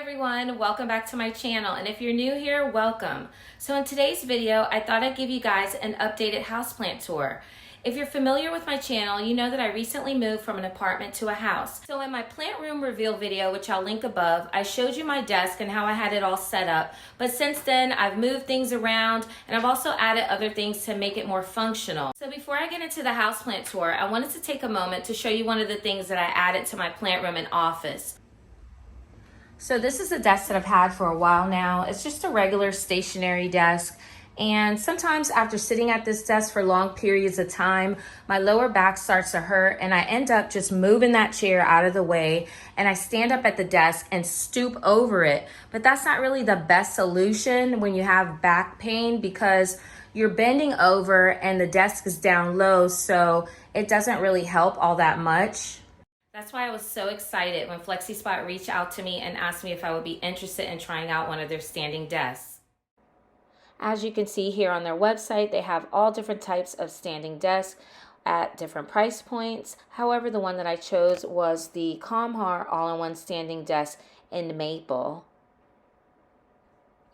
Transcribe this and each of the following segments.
everyone, welcome back to my channel, and if you're new here, welcome. So in today's video, I thought I'd give you guys an updated houseplant tour. If you're familiar with my channel, you know that I recently moved from an apartment to a house. So in my plant room reveal video, which I'll link above, I showed you my desk and how I had it all set up. But since then, I've moved things around and I've also added other things to make it more functional. So before I get into the houseplant tour, I wanted to take a moment to show you one of the things that I added to my plant room and office. So this is a desk that I've had for a while now. It's just a regular stationary desk. And sometimes after sitting at this desk for long periods of time, my lower back starts to hurt and I end up just moving that chair out of the way and I stand up at the desk and stoop over it. But that's not really the best solution when you have back pain because you're bending over and the desk is down low, so it doesn't really help all that much. That's why I was so excited when FlexiSpot reached out to me and asked me if I would be interested in trying out one of their standing desks. As you can see here on their website, they have all different types of standing desks at different price points. However, the one that I chose was the Comhar all-in-one standing desk in maple.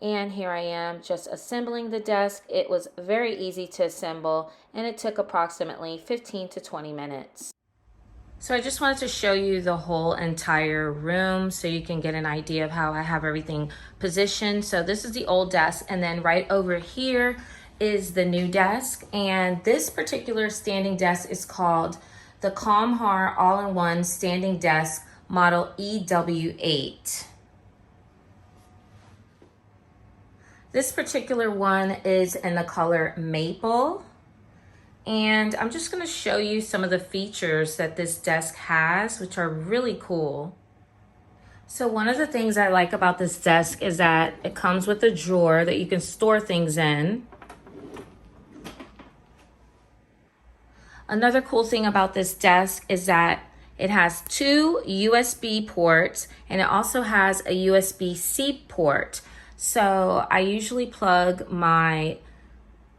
And here I am just assembling the desk. It was very easy to assemble and it took approximately 15 to 20 minutes. So I just wanted to show you the whole entire room so you can get an idea of how I have everything positioned. So this is the old desk, and then right over here is the new desk. And this particular standing desk is called the Comhar all-in-one standing desk model EW8. This particular one is in the color maple. And I'm just going to show you some of the features that this desk has, which are really cool. So one of the things I like about this desk is that it comes with a drawer that you can store things in. Another cool thing about this desk is that it has two USB ports and it also has a USB-C port. So I usually plug my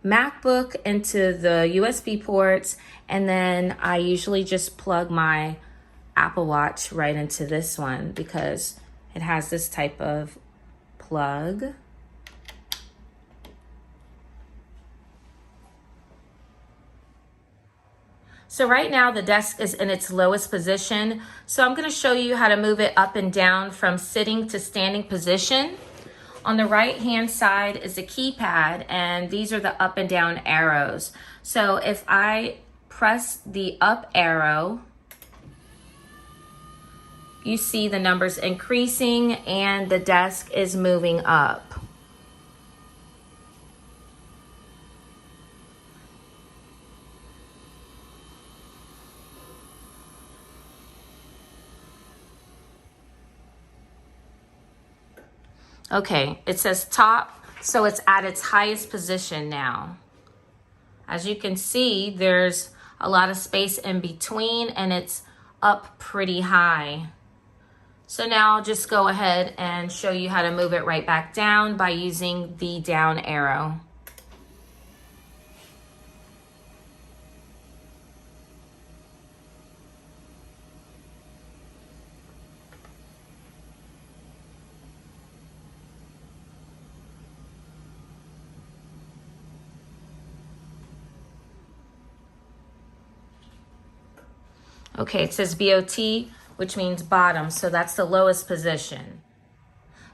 MacBook into the USB ports, and then I usually just plug my Apple Watch right into this one because it has this type of plug. So right now the desk is in its lowest position, so I'm going to show you how to move it up and down from sitting to standing position. On the right hand side is the keypad, and these are the up and down arrows. So if I press the up arrow, you see the numbers increasing and the desk is moving up. Okay, it says top, so it's at its highest position now. As you can see, there's a lot of space in between and it's up pretty high. So now I'll just go ahead and show you how to move it right back down by using the down arrow. Okay, it says BOT, which means bottom, so that's the lowest position.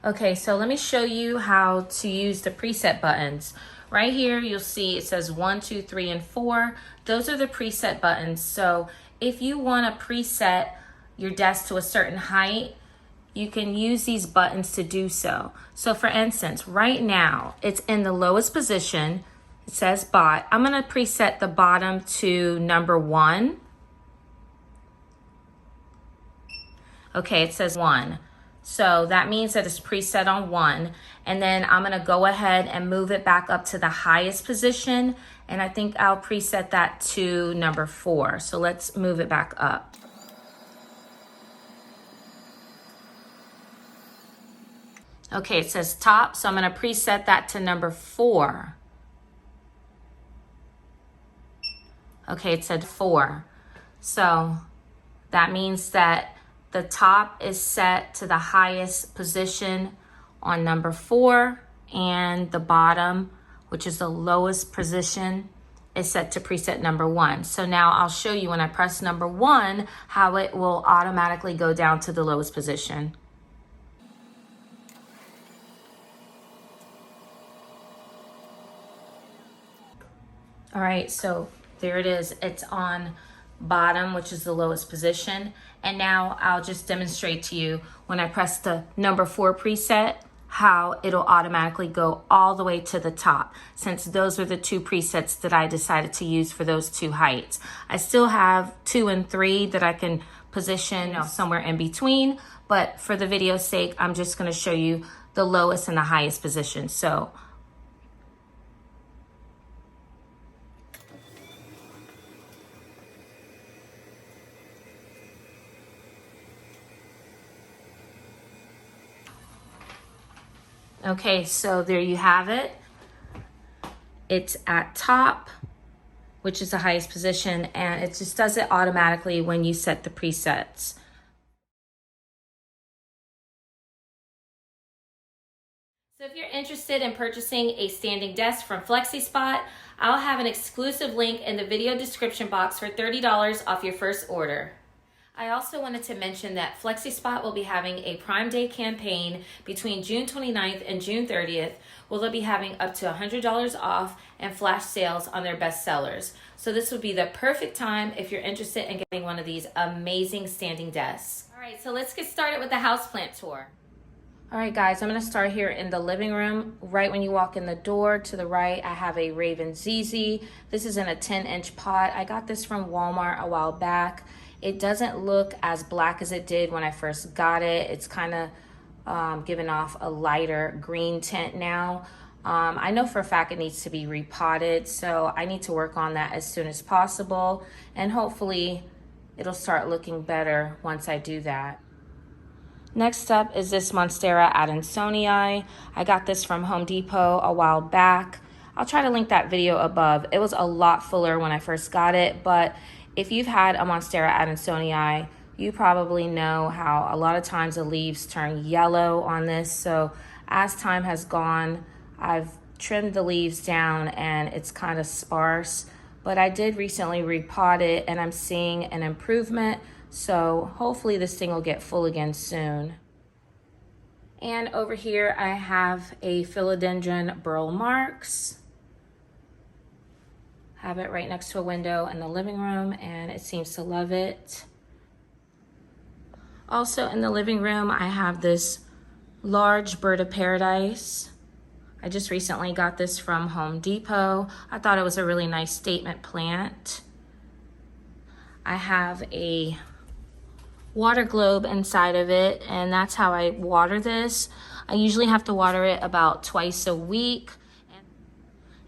Okay, so let me show you how to use the preset buttons. Right here, you'll see it says 1, 2, 3, and 4. Those are the preset buttons. So if you want to preset your desk to a certain height, you can use these buttons to do so. So for instance, right now, it's in the lowest position. It says bot. I'm going to preset the bottom to number 1. Okay, it says 1. So that means that it's preset on 1. And then I'm going to go ahead and move it back up to the highest position. And I think I'll preset that to number 4. So let's move it back up. Okay, it says top. So I'm going to preset that to number 4. Okay, it said 4. So that means that The top is set to the highest position on number 4, and the bottom, which is the lowest position, is set to preset number 1. So now I'll show you when I press number 1 how it will automatically go down to the lowest position. All right, so there it is. It's on bottom, which is the lowest position. And now I'll just demonstrate to you when I press the number 4 preset, how it'll automatically go all the way to the top, since those are the 2 presets that I decided to use for those 2 heights. I still have 2 and 3 that I can position somewhere in between, but for the video's sake, I'm just gonna show you the lowest and the highest position. So okay, so there you have it. It's at top, which is the highest position, and it just does it automatically when you set the presets. So if you're interested in purchasing a standing desk from FlexiSpot, I'll have an exclusive link in the video description box for $30 off your first order. I also wanted to mention that FlexiSpot will be having a Prime Day campaign between June 29th and June 30th, where they'll be having up to $100 off and flash sales on their best sellers. So this would be the perfect time if you're interested in getting one of these amazing standing desks. All right, so let's get started with the houseplant tour. All right, guys, I'm gonna start here in the living room. Right when you walk in the door to the right, I have a Raven ZZ. This is in a 10-inch pot. I got this from Walmart a while back. It doesn't look as black as it did when I first got it. It's kind of giving off a lighter green tint now. I know for a fact it needs to be repotted, so I need to work on that as soon as possible, and hopefully it'll start looking better once I do that. Next up is this Monstera adansonii. I got this from Home Depot a while back. I'll try to link that video above. It was a lot fuller when I first got it, but if you've had a Monstera adansonii, you probably know how a lot of times the leaves turn yellow on this. So as time has gone, I've trimmed the leaves down and it's kind of sparse, but I did recently repot it and I'm seeing an improvement. So hopefully this thing will get full again soon. And over here I have a philodendron burl marks. Have it right next to a window in the living room, and it seems to love it. Also in the living room, I have this large bird of paradise. I just recently got this from Home Depot. I thought it was a really nice statement plant. I have a water globe inside of it, and that's how I water this. I usually have to water it about twice a week.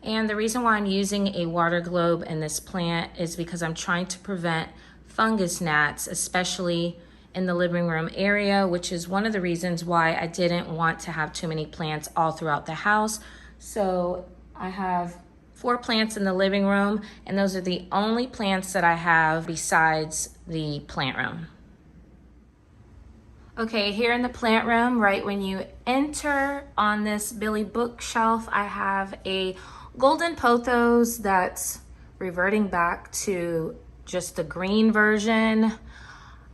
And the reason why I'm using a water globe in this plant is because I'm trying to prevent fungus gnats, especially in the living room area, which is one of the reasons why I didn't want to have too many plants all throughout the house. So I have 4 plants in the living room, and those are the only plants that I have besides the plant room. Okay, here in the plant room, right when you enter on this Billy bookshelf, I have a golden pothos that's reverting back to just the green version.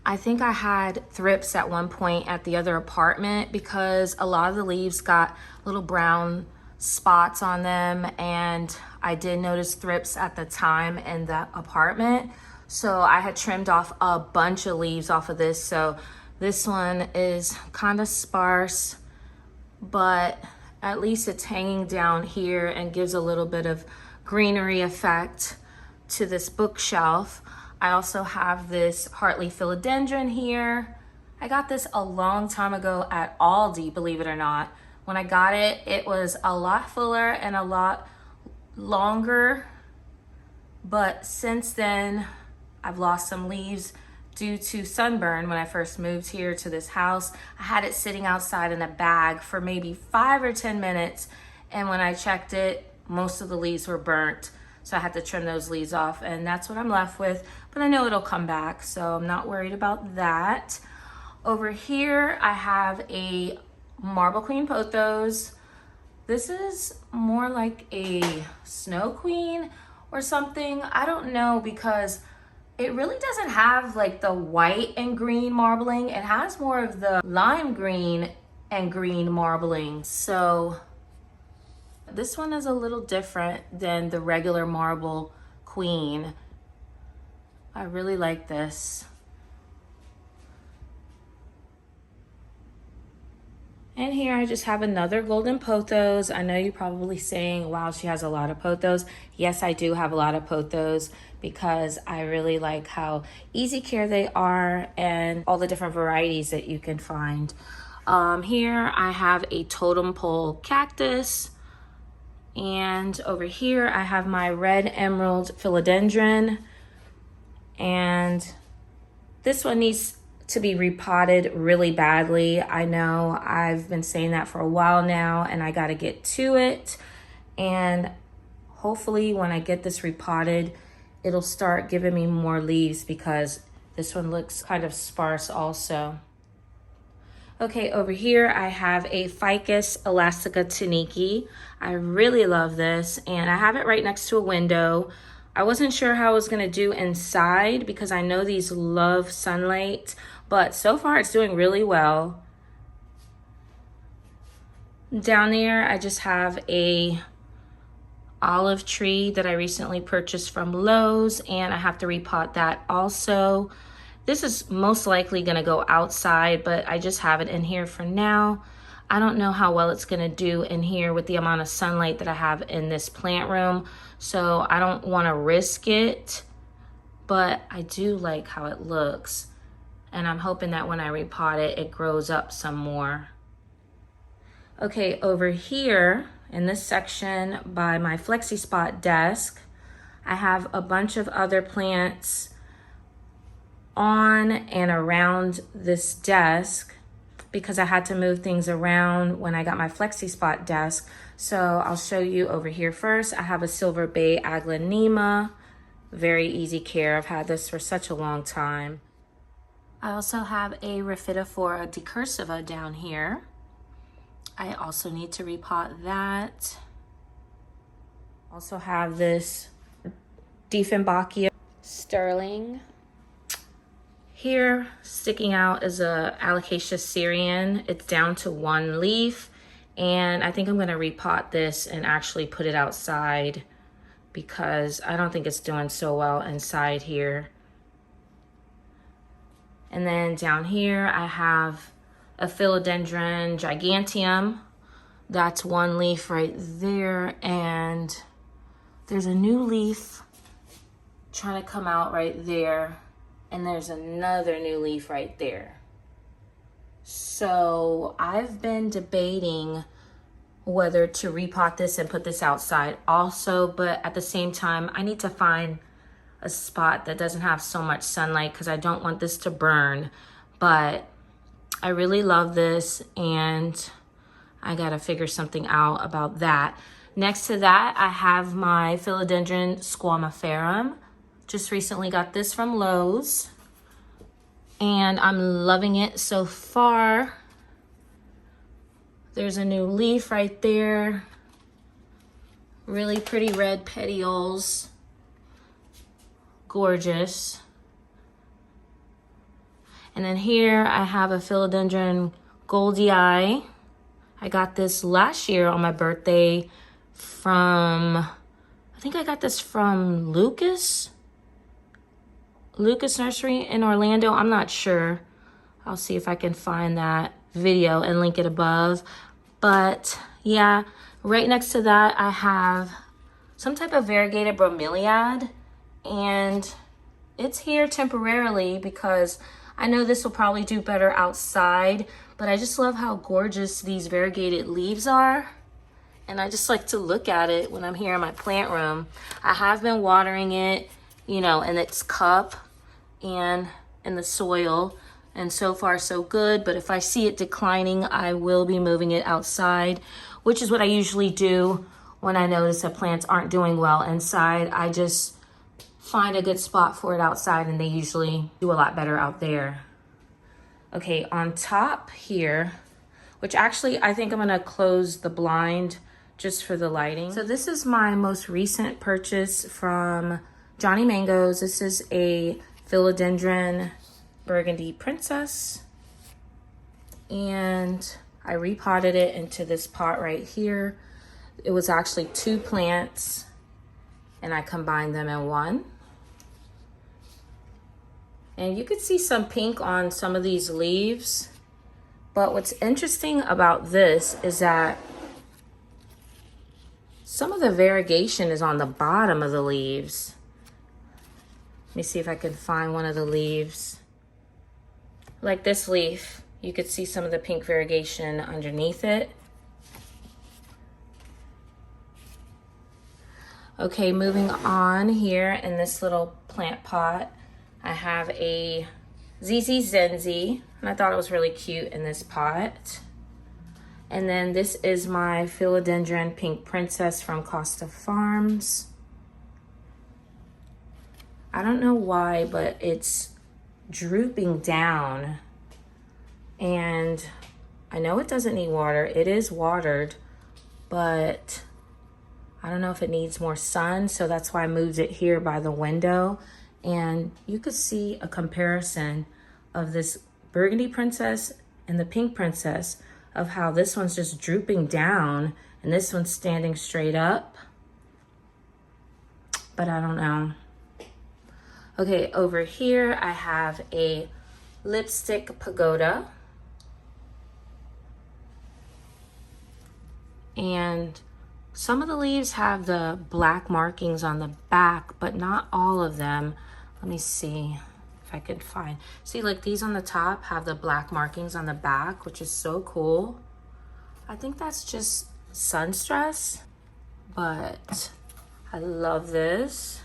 I think I had thrips at one point at the other apartment because a lot of the leaves got little brown spots on them, and I did notice thrips at the time in the apartment. So I had trimmed off a bunch of leaves off of this. So this one is kind of sparse, but at least it's hanging down here and gives a little bit of greenery effect to this bookshelf. I also have this Hartley philodendron here. I got this a long time ago at Aldi, believe it or not. When I got it, it was a lot fuller and a lot longer, but since then I've lost some leaves due to sunburn. When I first moved here to this house, I had it sitting outside in a bag for maybe 5 or 10 minutes, and when I checked it, most of the leaves were burnt, so I had to trim those leaves off, and that's what I'm left with. But I know it'll come back, so I'm not worried about that. Over here, I have a Marble Queen Pothos. This is more like a Snow Queen or something. I don't know, because it really doesn't have like the white and green marbling. It has more of the lime green and green marbling. So this one is a little different than the regular Marble Queen. I really like this. And here I just have another golden pothos. I know you're probably saying, wow, she has a lot of pothos. Yes, I do have a lot of pothos because I really like how easy care they are and all the different varieties that you can find. Here I have a totem pole cactus. And over here I have my red emerald philodendron. And this one needs to be repotted really badly. I know I've been saying that for a while now, and I got to get to it. And hopefully when I get this repotted, it'll start giving me more leaves, because this one looks kind of sparse also. Okay, over here I have a Ficus elastica taniki. I really love this, and I have it right next to a window. I wasn't sure how I was gonna do inside because I know these love sunlight, but so far it's doing really well. Down there, I just have a olive tree that I recently purchased from Lowe's, and I have to repot that also. This is most likely gonna go outside, but I just have it in here for now. I don't know how well it's gonna do in here with the amount of sunlight that I have in this plant room, so I don't wanna risk it, but I do like how it looks. And I'm hoping that when I repot it, it grows up some more. Okay, over here in this section by my FlexiSpot desk, I have a bunch of other plants on and around this desk because I had to move things around when I got my FlexiSpot desk. So I'll show you over here first. I have a Silver Bay Aglaonema, very easy care. I've had this for such a long time. I also have a Rhaphidophora decursiva down here. I also need to repot that. Also have this Dieffenbachia Sterling. Here, sticking out is a Alocasia Syrian. It's down to one leaf, and I think I'm gonna repot this and actually put it outside because I don't think it's doing so well inside here. And then down here, I have a Philodendron giganteum. That's one leaf right there, and there's a new leaf trying to come out right there. And there's another new leaf right there. So I've been debating whether to repot this and put this outside also, but at the same time, I need to find a spot that doesn't have so much sunlight because I don't want this to burn. But I really love this, and I gotta figure something out about that. Next to that, I have my Philodendron squamiferum. Just recently got this from Lowe's, and I'm loving it so far. There's a new leaf right there. Really pretty red petioles. Gorgeous. And then here I have a Philodendron Goldie Eye. I got this last year on my birthday from, I think I got this from Lucas Nursery in Orlando. I'm not sure. I'll see if I can find that video and link it above. But yeah, right next to that, I have some type of variegated bromeliad, and it's here temporarily because I know this will probably do better outside, but I just love how gorgeous these variegated leaves are. And I just like to look at it when I'm here in my plant room. I have been watering it, you know, in its cup and in the soil, and so far so good. But if I see it declining, I will be moving it outside, which is what I usually do when I notice that plants aren't doing well inside. I just find a good spot for it outside, and they usually do a lot better out there. Okay, on top here, which actually I think I'm gonna close the blind just for the lighting. So this is my most recent purchase from Johnny Mangoes. This is a philodendron burgundy princess. And I repotted it into this pot right here. It was actually 2 plants and I combined them in one. And you could see some pink on some of these leaves. But what's interesting about this is that some of the variegation is on the bottom of the leaves. Let me see if I can find one of the leaves. Like this leaf, you could see some of the pink variegation underneath it. Okay, moving on here in this little plant pot, I have a ZZ Zenzi, and I thought it was really cute in this pot. And then this is my philodendron pink princess from Costa Farms. I don't know why, but it's drooping down. And I know it doesn't need water. It is watered, but I don't know if it needs more sun. So that's why I moved it here by the window. And you could see a comparison of this burgundy princess and the pink princess, of how this one's just drooping down and this one's standing straight up. But I don't know. Okay, over here I have a lipstick pagoda. And some of the leaves have the black markings on the back, but not all of them. Let me see if I could find. See, like these on the top have the black markings on the back, which is so cool. I think that's just sun stress, but I love this.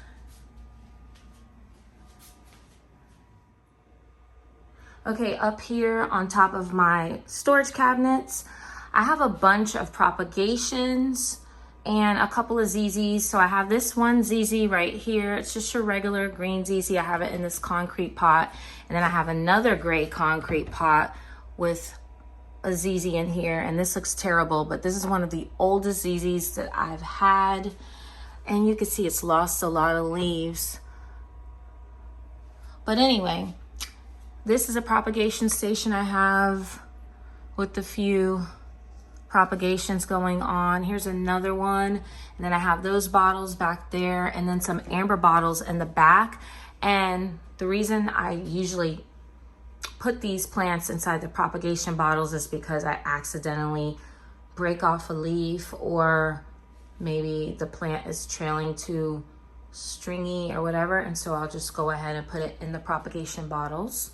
Okay, up here on top of my storage cabinets, I have a bunch of propagations and a couple of ZZs. So I have this one ZZ right here. It's just your regular green ZZ. I have it in this concrete pot. And then I have another gray concrete pot with a ZZ in here. And this looks terrible, but this is one of the oldest ZZs that I've had. And you can see it's lost a lot of leaves. But anyway, this is a propagation station I have with a few propagations going on. Here's another one, and then I have those bottles back there, and then some amber bottles in the back. And the reason I usually put these plants inside the propagation bottles is because I accidentally break off a leaf, or maybe the plant is trailing too stringy or whatever, and so I'll just go ahead and put it in the propagation bottles.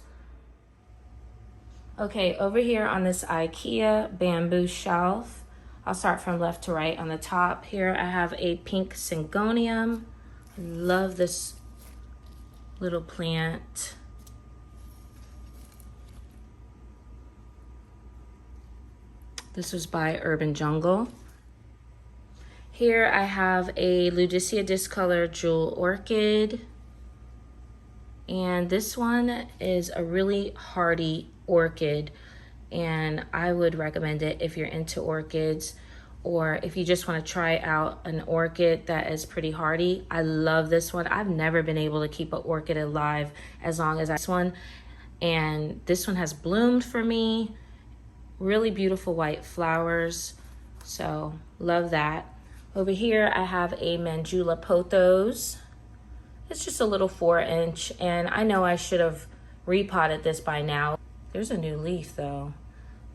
Okay, over here on this IKEA bamboo shelf, I'll start from left to right. On the top here, I have a pink syngonium. I love this little plant. This was by Urban Jungle. Here I have a Ludicea Discolor Jewel Orchid. And this one is a really hardy orchid, and I would recommend it if you're into orchids, or if you just want to try out an orchid that is pretty hardy. I love this one. I've never been able to keep an orchid alive as long as this one, and this one has bloomed for me. Really beautiful white flowers, so love that. Over here I have a Mandula Pothos. It's just a little 4-inch, and I know I should have repotted this by now. There's a new leaf though.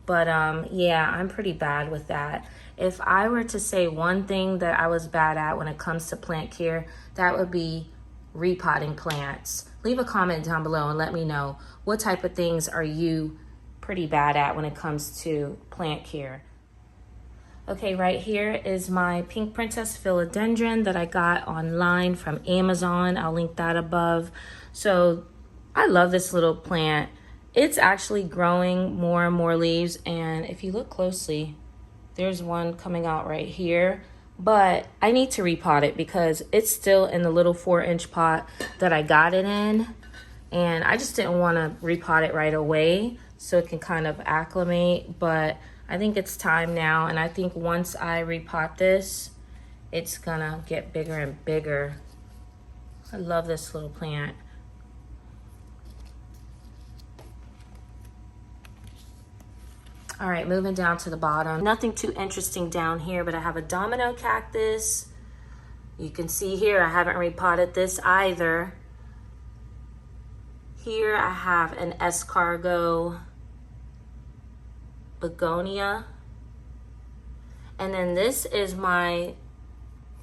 But yeah, I'm pretty bad with that. If I were to say one thing that I was bad at when it comes to plant care, that would be repotting plants. Leave a comment down below and let me know, what type of things are you pretty bad at when it comes to plant care. Okay, right here is my pink princess philodendron that I got online from Amazon. I'll link that above. So I love this little plant. It's actually growing more and more leaves, and if you look closely, there's one coming out right here. But I need to repot it because it's still in the little 4-inch pot that I got it in, and I just didn't want to repot it right away so it can kind of acclimate, but I think it's time now, and I think once I repot this, it's gonna get bigger and bigger. I love this little plant. All right, moving down to the bottom. Nothing too interesting down here, but I have a domino cactus. You can see here, I haven't repotted this either. Here I have an escargot begonia. And then this is my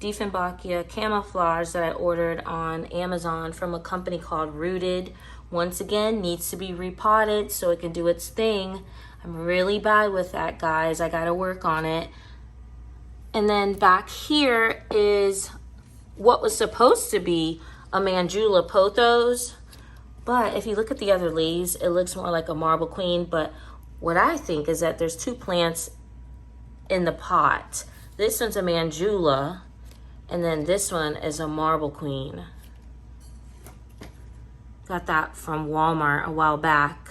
Dieffenbachia camouflage that I ordered on Amazon from a company called Rooted. Once again, needs to be repotted so it can do its thing. I'm really bad with that, guys. I gotta work on it. And then back here is what was supposed to be a Mandula pothos. But if you look at the other leaves, it looks more like a marble queen. But what I think is that there's two plants in the pot. This one's a Mandula, and then this one is a marble queen. Got that from Walmart a while back.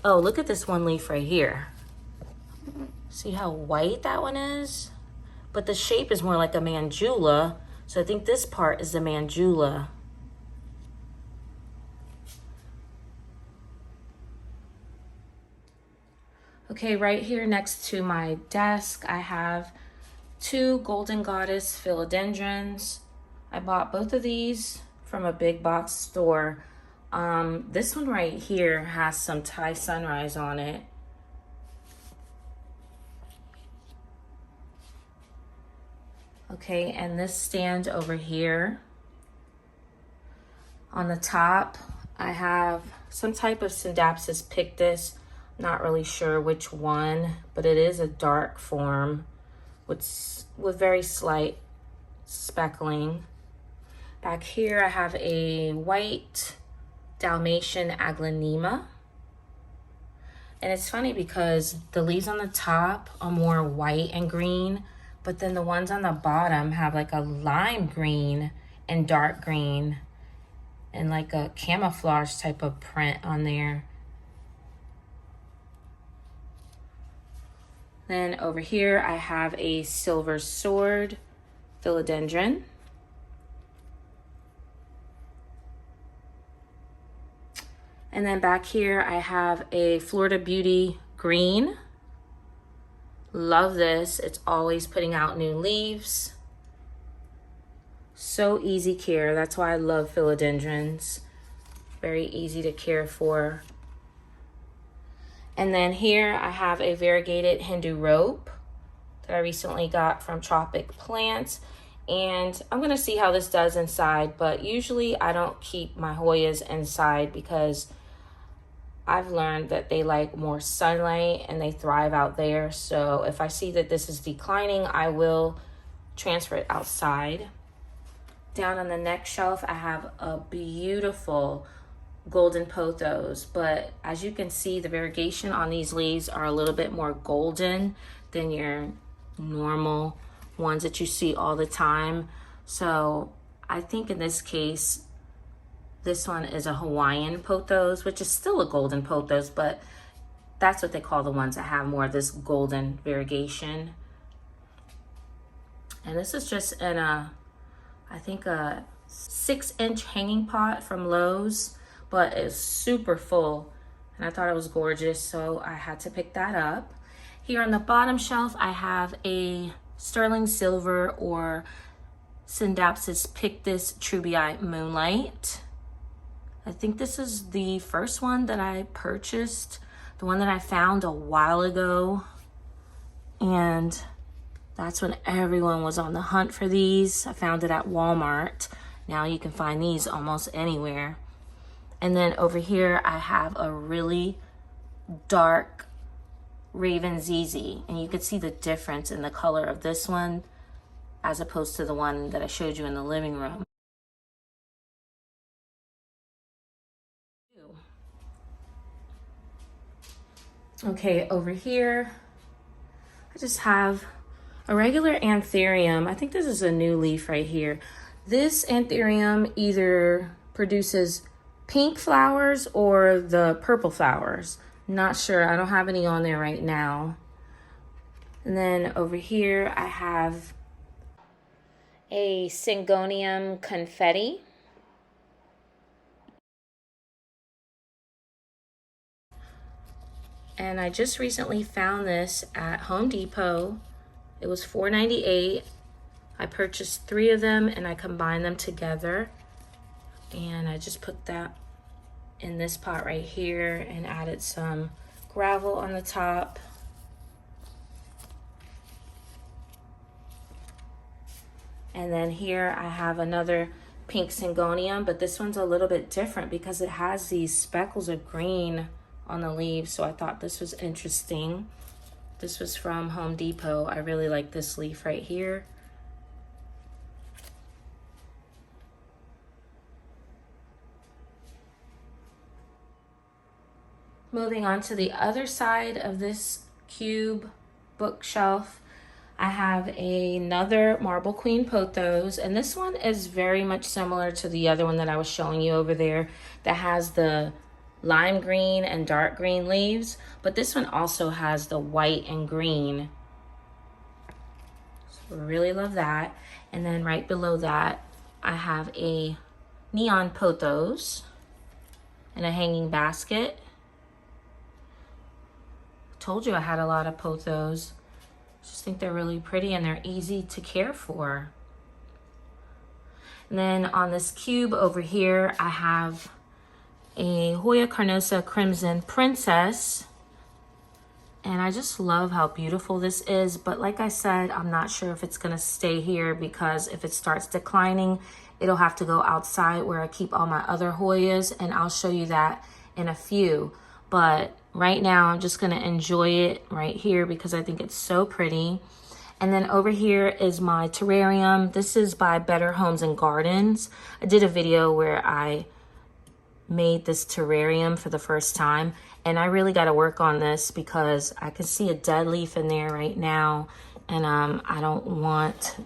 Oh, look at this one leaf right here. See how white that one is? But the shape is more like a Mandula, so I think this part is the Mandula. Okay, right here next to my desk, I have two Golden Goddess philodendrons. I bought both of these from a big box store. This one right here has some Thai sunrise on it. Okay, and this stand over here, on the top, I have some type of Scindapsus pictus. Not really sure which one, but it is a dark form with very slight speckling. Back here, I have a white Dalmatian aglaonema. And it's funny because the leaves on the top are more white and green, but then the ones on the bottom have like a lime green and dark green and like a camouflage type of print on there. Then over here, I have a silver sword philodendron. And then back here, I have a Florida Beauty green. Love this. It's always putting out new leaves. So easy care. That's why I love philodendrons. Very easy to care for. And then here I have a variegated Hindu rope that I recently got from Tropic Plants. And I'm gonna see how this does inside, but usually I don't keep my Hoyas inside because I've learned that they like more sunlight and they thrive out there. So if I see that this is declining, I will transfer it outside. Down on the next shelf, I have a beautiful golden pothos, but as you can see, the variegation on these leaves are a little bit more golden than your normal ones that you see all the time. So I think in this case, this one is a Hawaiian pothos, which is still a golden pothos, but that's what they call the ones that have more of this golden variegation. And this is just in a, I think a 6-inch hanging pot from Lowe's, but it's super full. And I thought it was gorgeous, so I had to pick that up. Here on the bottom shelf, I have a sterling silver or Scindapsus pictus trubii moonlight. I think this is the first one that I purchased, the one that I found a while ago. And that's when everyone was on the hunt for these. I found it at Walmart. Now you can find these almost anywhere. And then over here, I have a really dark Raven ZZ. And you can see the difference in the color of this one as opposed to the one that I showed you in the living room. Okay, over here, I just have a regular anthurium. I think this is a new leaf right here. This anthurium either produces pink flowers or the purple flowers. Not sure, I don't have any on there right now. And then over here I have a Syngonium confetti. And I just recently found this at Home Depot. It was $4.98. I purchased 3 of them and I combined them together. And I just put that in this pot right here and added some gravel on the top. And then here I have another pink Syngonium, but this one's a little bit different because it has these speckles of green on the leaves, so I thought this was interesting. This was from Home Depot. I really like this leaf right here. Moving on to the other side of this cube bookshelf, I have another Marble Queen Pothos, and this one is very much similar to the other one that I was showing you over there that has the lime green and dark green leaves, but this one also has the white and green. So I really love that. And then right below that, I have a neon pothos and a hanging basket. Told you I had a lot of pothos. Just think they're really pretty and they're easy to care for. And then on this cube over here, I have a Hoya Carnosa Crimson Princess. And I just love how beautiful this is. But like I said, I'm not sure if it's gonna stay here because if it starts declining, it'll have to go outside where I keep all my other Hoyas, and I'll show you that in a few. But right now, I'm just gonna enjoy it right here because I think it's so pretty. And then over here is my terrarium. This is by Better Homes and Gardens. I did a video where I made this terrarium for the first time, and I really got to work on this because I can see a dead leaf in there right now, and I don't want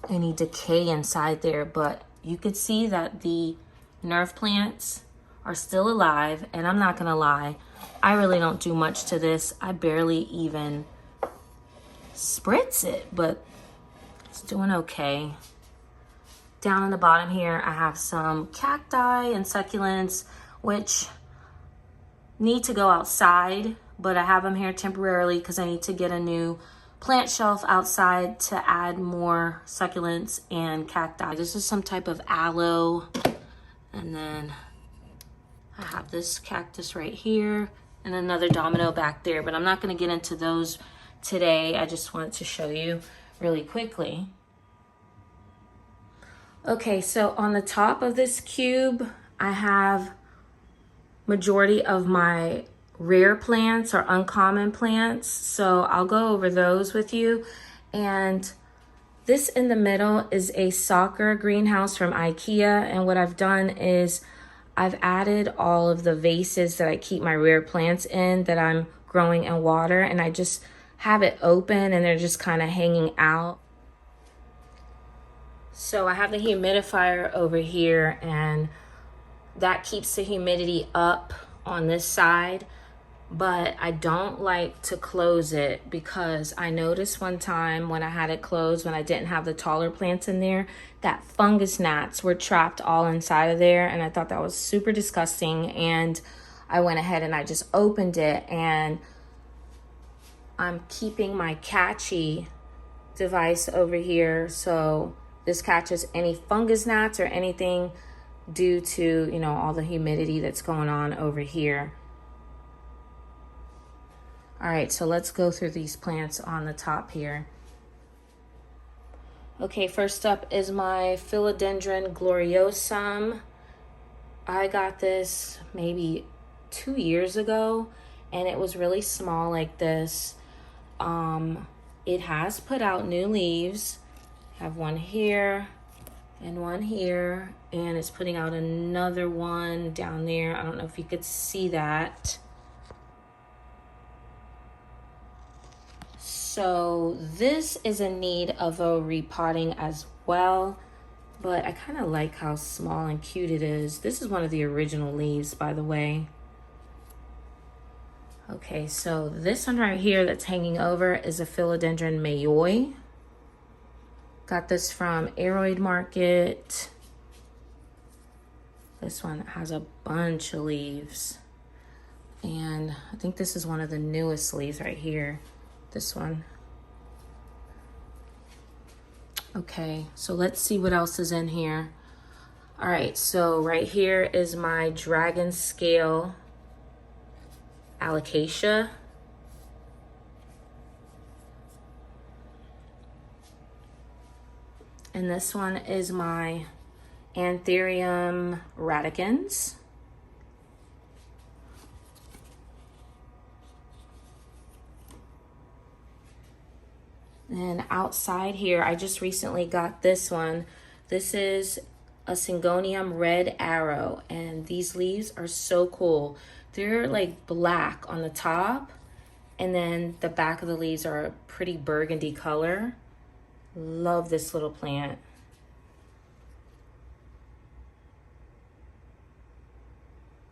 any decay inside there, but you could see that the nerve plants are still alive. And I'm not gonna lie, I really don't do much to this. I barely even spritz it, but it's doing okay. Down on the bottom here, I have some cacti and succulents, which need to go outside, but I have them here temporarily because I need to get a new plant shelf outside to add more succulents and cacti. This is some type of aloe. And then I have this cactus right here and another domino back there, but I'm not gonna get into those today. I just wanted to show you really quickly. Okay, so on the top of this cube, I have majority of my rare plants or uncommon plants. So I'll go over those with you. And this in the middle is a soccer greenhouse from IKEA. And what I've done is I've added all of the vases that I keep my rare plants in that I'm growing in water. And I just have it open and they're just kind of hanging out. So I have the humidifier over here, and that keeps the humidity up on this side, but I don't like to close it because I noticed one time when I had it closed, when I didn't have the taller plants in there, that fungus gnats were trapped all inside of there, and I thought that was super disgusting. And I went ahead and I just opened it, and I'm keeping my KATCHY device over here, so this catches any fungus gnats or anything due to, you know, all the humidity that's going on over here. All right, so let's go through these plants on the top here. Okay, first up is my Philodendron gloriosum. I got this maybe 2 years ago, and it was really small like this. It has put out new leaves. I have one here and one here, and it's putting out another one down there. I don't know if you could see that. So this is in need of a repotting as well. but I kind of like how small and cute it is. This is one of the original leaves, by the way. Okay, so this one right here that's hanging over is a Philodendron Mayoi. Got this from Aroid Market. This one has a bunch of leaves. And I think this is one of the newest leaves right here. This one. Okay, so let's see what else is in here. All right, so right here is my dragon scale alocasia. And this one is my Anthurium radicans. And outside here, I just recently got this one. This is a Syngonium red arrow, and these leaves are so cool. They're like black on the top, and then the back of the leaves are a pretty burgundy color. Love this little plant.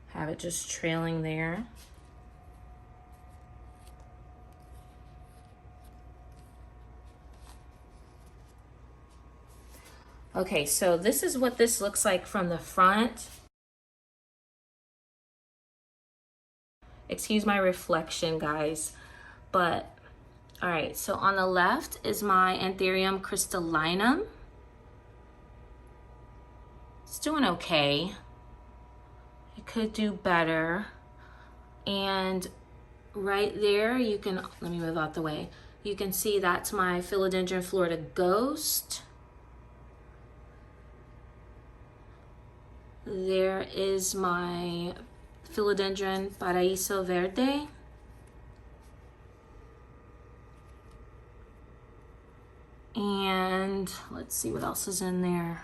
Have it just trailing there. Okay, so this is what this looks like from the front. Excuse my reflection, guys. But, all right, so on the left is my Anthurium crystallinum. It's doing okay. It could do better. And right there, you can, let me move out the way. You can see that's my Philodendron Florida Ghost. There is my Philodendron Paraíso Verde. And let's see what else is in there.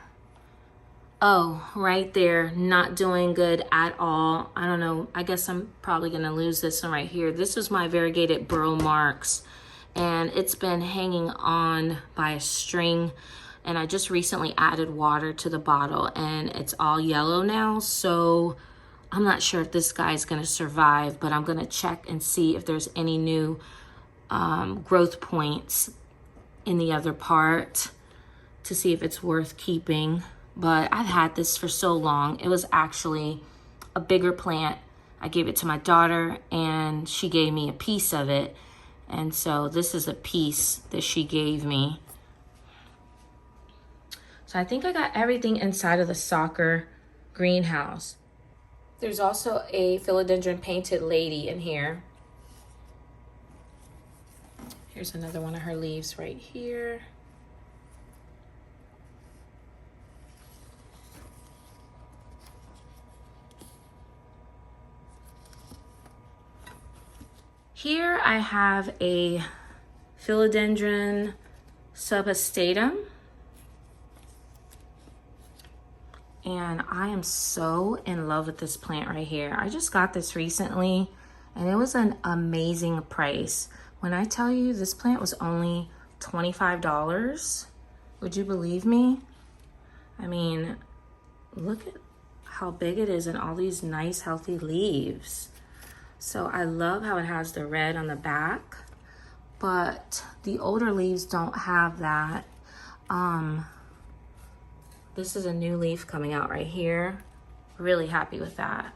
Oh, right there, not doing good at all. I don't know, I guess I'm probably gonna lose this one right here. This is my variegated burrow marks, and it's been hanging on by a string. And I just recently added water to the bottle, and it's all yellow now. So I'm not sure if this guy's gonna survive, but I'm gonna check and see if there's any new growth points in the other part to see if it's worth keeping. But I've had this for so long. It was actually a bigger plant. I gave it to my daughter, and she gave me a piece of it. And so this is a piece that she gave me. So I think I got everything inside of the soccer greenhouse. There's also a Philodendron Painted Lady in here. Here's another one of her leaves right here. Here I have a Philodendron subhastatum. And I am so in love with this plant right here. I just got this recently, and it was an amazing price. When I tell you this plant was only $25, would you believe me? I mean, look at how big it is and all these nice healthy leaves. So I love how it has the red on the back, but the older leaves don't have that. This is a new leaf coming out right here. Really happy with that.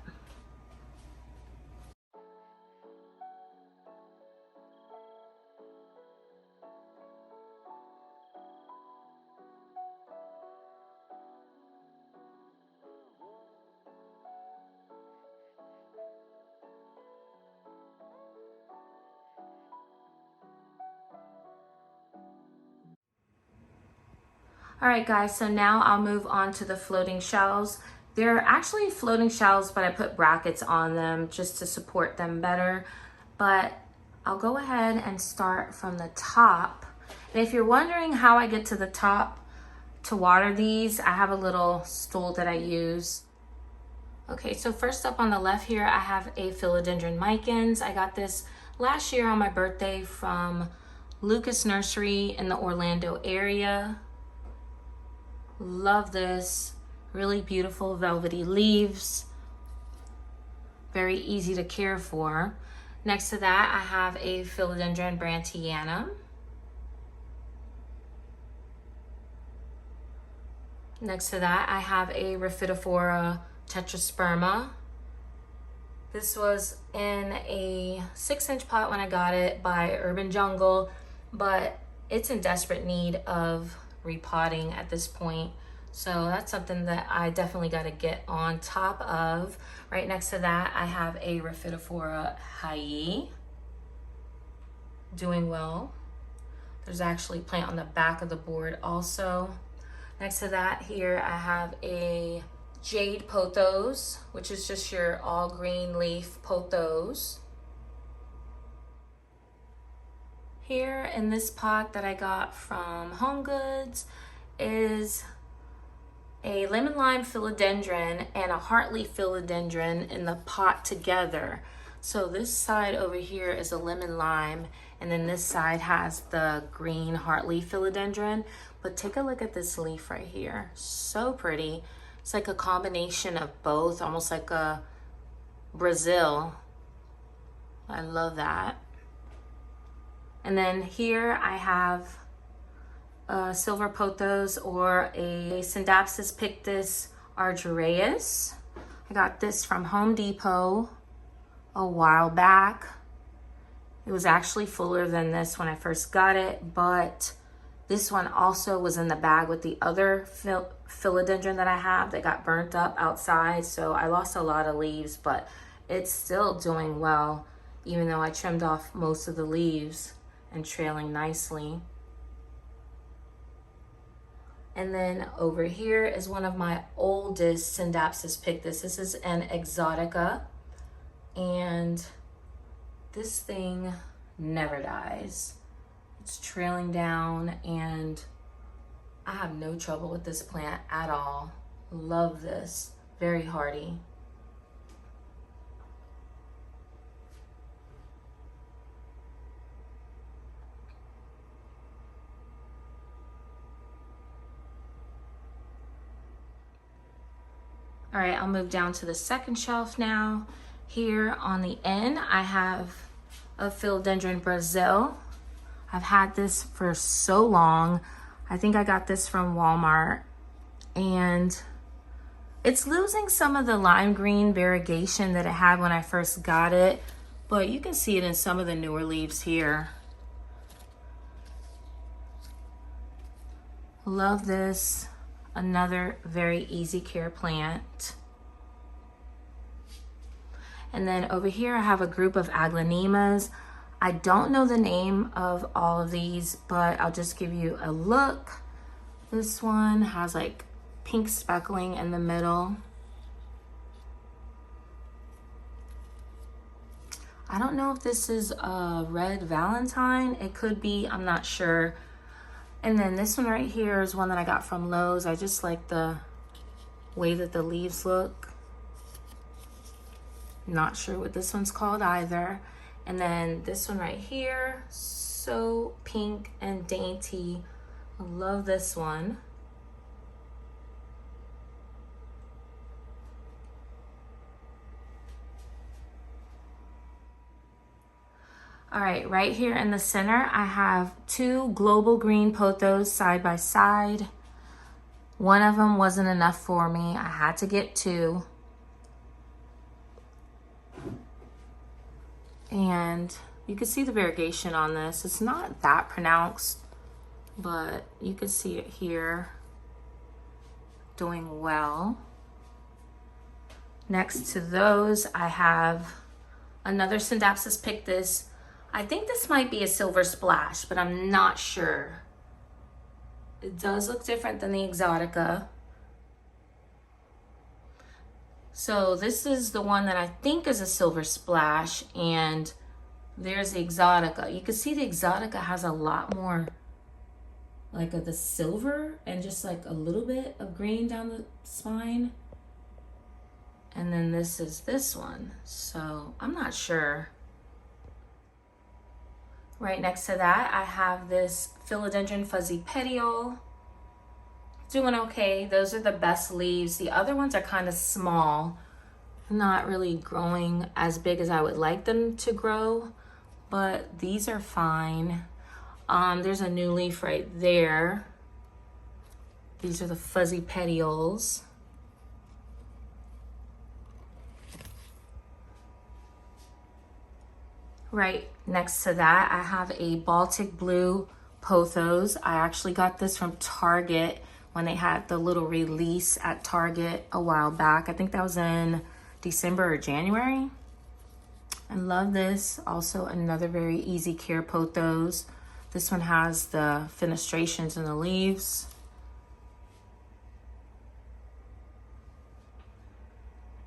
All right, guys, so now I'll move on to the floating shells. They're actually floating shells, but I put brackets on them just to support them better. But I'll go ahead and start from the top. And if you're wondering how I get to the top to water these, I have a little stool that I use. Okay, so first up on the left here, I have a Philodendron Micans. I got this last year on my birthday from Lucas Nursery in the Orlando area. Love this. Really beautiful velvety leaves. Very easy to care for. Next to that, I have a Philodendron Brantianum. Next to that, I have a Rhaphidophora tetrasperma. This was in a 6-inch pot when I got it by Urban Jungle, but it's in desperate need of repotting at this point. So that's something that I definitely got to get on top of. Right next to that, I have a Rhaphidophora Hayi. Doing well. There's actually a plant on the back of the board also. Next to that here, I have a Jade Pothos, which is just your all green leaf pothos. Here in this pot that I got from Home Goods is a lemon lime philodendron and a heartleaf philodendron in the pot together. So this side over here is a lemon lime, and then this side has the green heartleaf philodendron. But take a look at this leaf right here. So pretty. It's like a combination of both, almost like a Brazil. I love that. And then here I have a silver pothos or a Scindapsus pictus argyraeus. I got this from Home Depot a while back. It was actually fuller than this when I first got it, but this one also was in the bag with the other philodendron that I have that got burnt up outside. So I lost a lot of leaves, but it's still doing well, even though I trimmed off most of the leaves and trailing nicely. And then over here is one of my oldest Scindapsus pictus. This is an exotica, and this thing never dies. It's trailing down, and I have no trouble with this plant at all. Love this. Very hardy. All right, I'll move down to the second shelf now. Here on the end, I have a Philodendron Brazil. I've had this for so long. I think I got this from Walmart, and it's losing some of the lime green variegation that it had when I first got it, but you can see it in some of the newer leaves here. Love this. Another very easy care plant. And then over here I have a group of aglaonemas. I don't know the name of all of these, but I'll just give you a look. This one has like pink speckling in the middle. I don't know if this is a red Valentine. It could be, I'm not sure. And then this one right here is one that I got from Lowe's. I just like the way that the leaves look. Not sure what this one's called either. And then this one right here, so pink and dainty. I love this one. All right here in the center, I have two global green pothos side by side. One of them wasn't enough for me. I had to get two. And you can see the variegation on this. It's not that pronounced, but you can see it here doing well. Next to those, I have another Scindapsus pictus. I think this might be a silver splash, but I'm not sure. It does look different than the exotica. So this is the one that I think is a silver splash, and there's the exotica. You can see the exotica has a lot more like of the silver and just like a little bit of green down the spine. And then this is this one. So I'm not sure. Right next to that, I have this Philodendron Fuzzy Petiole. doing okay. Those are the best leaves. The other ones are kind of small, not really growing as big as I would like them to grow, but these are fine. There's a new leaf right there. These are the fuzzy petioles. Right next to that, I have a Baltic blue pothos. I actually got this from Target when they had the little release at Target a while back. I think that was in December or January. I love this. Also another very easy care pothos. This one has the fenestrations in the leaves.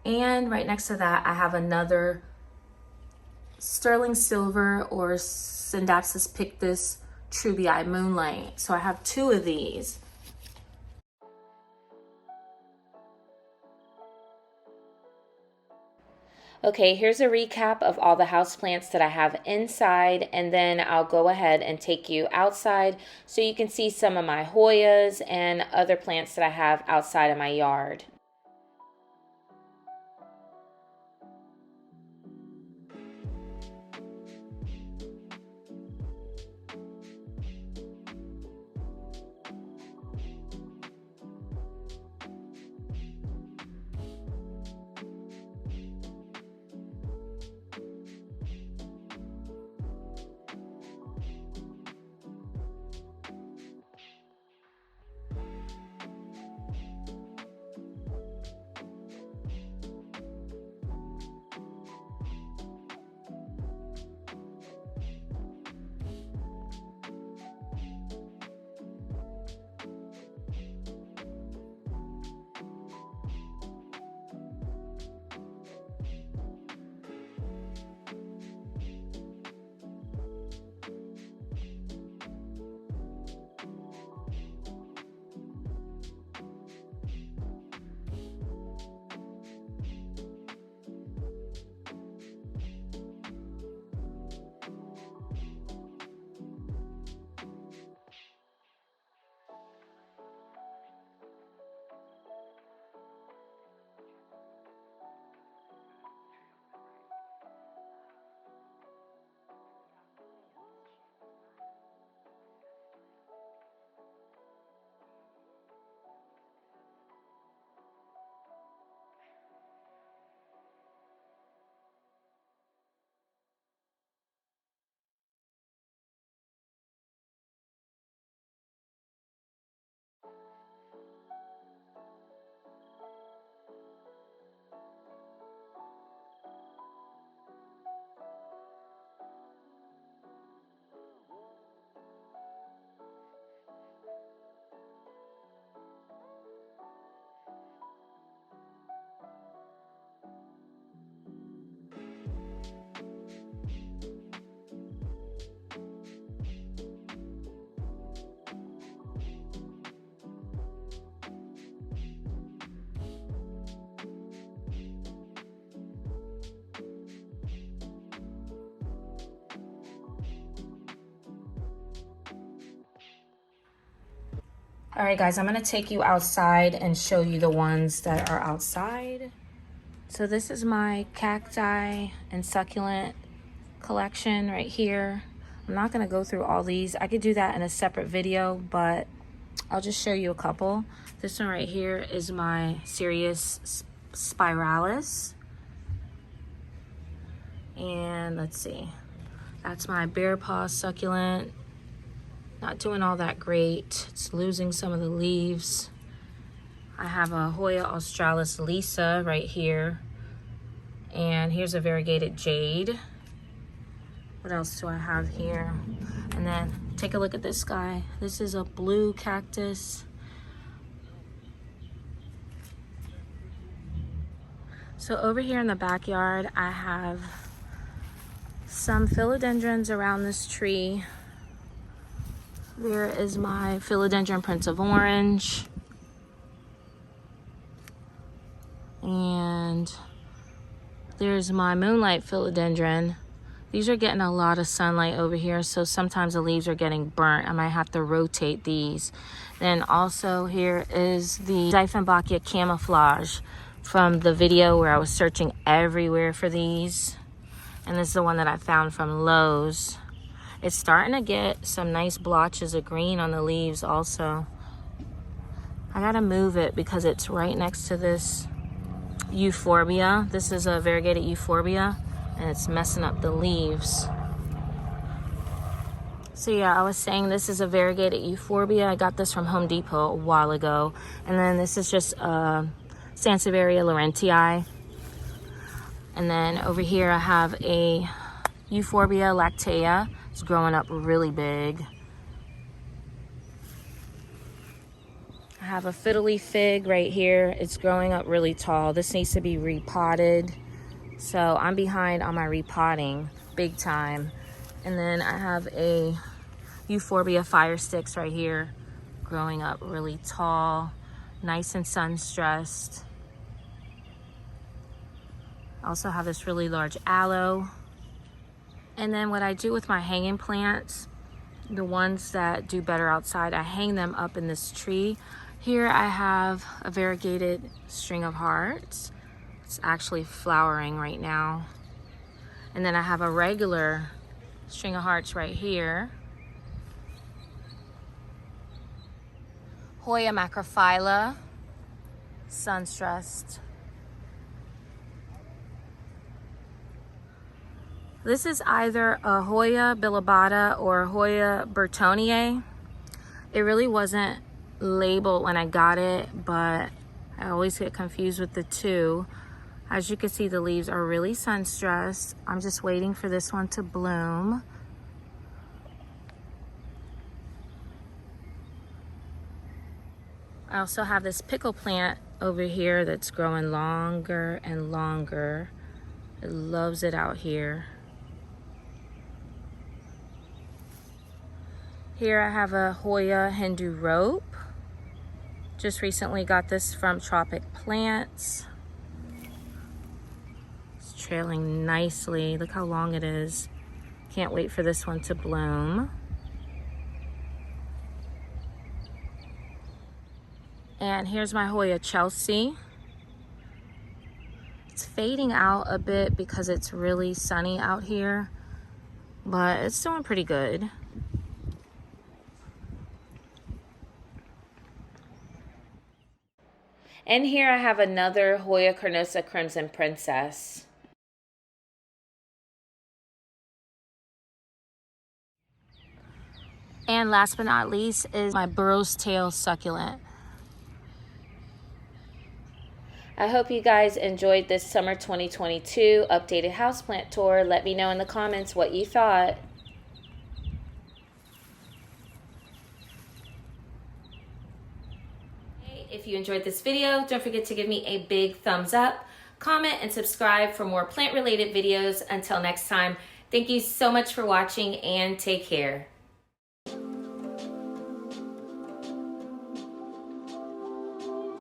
And right next to that, I have another sterling silver or Syndapsis pictus Trubii Moonlight. So I have two of these. Okay, here's a recap of all the houseplants that I have inside, and then I'll go ahead and take you outside so you can see some of my Hoyas and other plants that I have outside of my yard. All right, guys, I'm gonna take you outside and show you the ones that are outside. So this is my cacti and succulent collection right here. I'm not gonna go through all these. I could do that in a separate video, but I'll just show you a couple. This one right here is my Sirius spiralis. And let's see, that's my bear paw succulent. Not doing all that great. It's losing some of the leaves. I have a Hoya australis Lisa right here. And here's a variegated jade. What else do I have here? And then take a look at this guy. This is a blue cactus. So over here in the backyard, I have some philodendrons around this tree. There is my Philodendron Prince of Orange. And there's my Moonlight Philodendron. These are getting a lot of sunlight over here, so sometimes the leaves are getting burnt. I might have to rotate these. Then also here is the Dieffenbachia camouflage from the video where I was searching everywhere for these. And this is the one that I found from Lowe's. It's starting to get some nice blotches of green on the leaves also. I gotta move it because it's right next to this euphorbia. This is a variegated euphorbia and it's messing up the leaves. So yeah, I was saying this is a variegated euphorbia. I got this from Home Depot a while ago. And then this is just Sansevieria laurentii. And then over here I have a Euphorbia lactea. It's growing up really big. I have a fiddly fig right here. It's growing up really tall. This needs to be repotted. So I'm behind on my repotting big time. And then I have a Euphorbia fire sticks right here, growing up really tall, nice and sun stressed. I also have this really large aloe. And then what I do with my hanging plants, the ones that do better outside, I hang them up in this tree. Here I have a variegated string of hearts. It's actually flowering right now. And then I have a regular string of hearts right here. Hoya macrophylla, sun-stressed. This is either a Hoya bilobata or Hoya burtoniae. It really wasn't labeled when I got it, but I always get confused with the two. As you can see, the leaves are really sun-stressed. I'm just waiting for this one to bloom. I also have this pickle plant over here that's growing longer and longer. It loves it out here. Here I have a Hoya Hindu rope. Just recently got this from Tropic Plants. It's trailing nicely. Look how long it is. Can't wait for this one to bloom. And here's my Hoya Chelsea. It's fading out a bit because it's really sunny out here, but it's doing pretty good. And here I have another Hoya carnosa crimson princess. And last but not least is my Burrow's Tail succulent. I hope you guys enjoyed this summer 2022 updated houseplant tour. Let me know in the comments what you thought. If you enjoyed this video, don't forget to give me a big thumbs up, comment, and subscribe for more plant-related videos. Until next time, thank you so much for watching and take care.